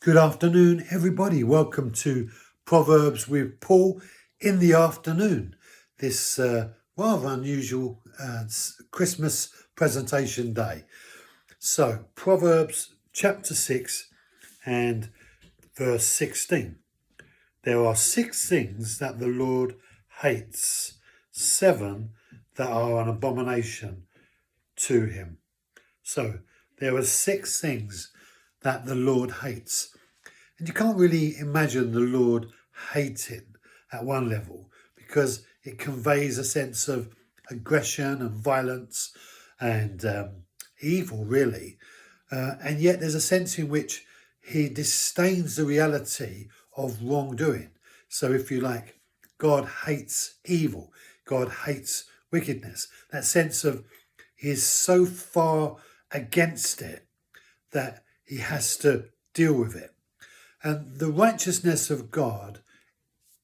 Good afternoon, everybody. Welcome to Proverbs with Paul in the afternoon. This rather unusual Christmas presentation day. So, Proverbs chapter 6 and verse 16. There are 6 things that the Lord hates, 7 that are an abomination to him. So, there are 6 things that the Lord hates. And you can't really imagine the Lord hating at one level because it conveys a sense of aggression and violence and evil, really. And yet there's a sense in which he disdains the reality of wrongdoing. So if you like, God hates evil. God hates wickedness. That sense of he is so far against it that he has to deal with it. And the righteousness of God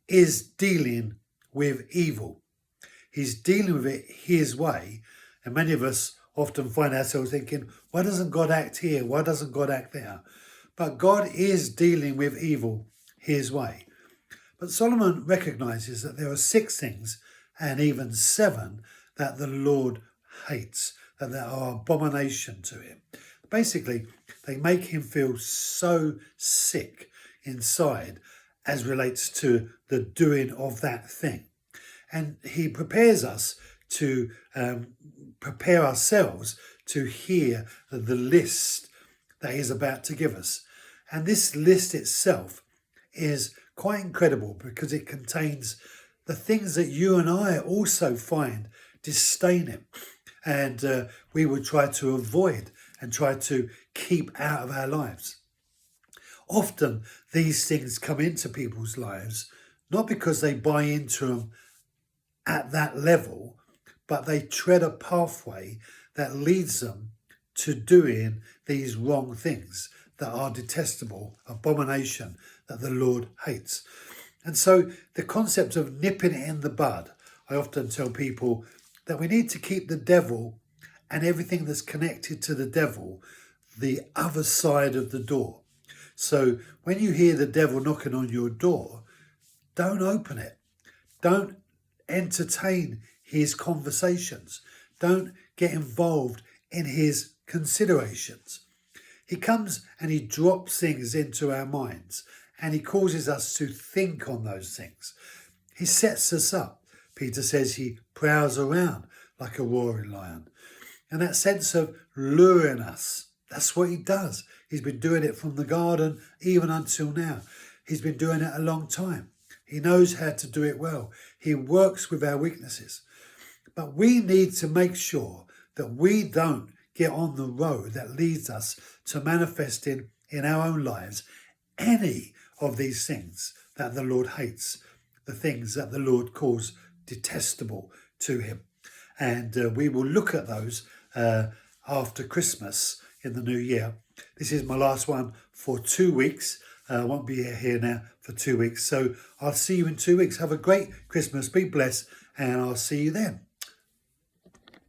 is dealing with evil. He's dealing with it his way. And many of us often find ourselves thinking, why doesn't God act here? Why doesn't God act there? But God is dealing with evil his way. But Solomon recognizes that there are 6 things and even 7 that the Lord hates, that there are abomination to him. Basically, they make him feel so sick inside as relates to the doing of that thing. And he prepares us to prepare ourselves to hear the list that he's about to give us. And this list itself is quite incredible because it contains the things that you and I also find disdaining and we would try to avoid and try to keep out of our lives. Often these things come into people's lives, not because they buy into them at that level, but they tread a pathway that leads them to doing these wrong things that are detestable, abomination that the Lord hates. And so the concept of nipping it in the bud, I often tell people that we need to keep the devil and everything that's connected to the devil the other side of the door. So when you hear the devil knocking on your door, don't open it. Don't entertain his conversations. Don't get involved in his considerations. He comes and he drops things into our minds and he causes us to think on those things. He sets us up. Peter says he prowls around like a roaring lion. And that sense of luring us, that's what he does. He's been doing it from the garden even until now. He's been doing it a long time. He knows how to do it well. He works with our weaknesses. But we need to make sure that we don't get on the road that leads us to manifesting in our own lives any of these things that the Lord hates, the things that the Lord calls detestable to him. And we will look at those after Christmas in the new year. This is my last one for 2 weeks. I won't be here now for 2 weeks. So I'll see you in 2 weeks. Have a great Christmas. Be blessed. And I'll see you then.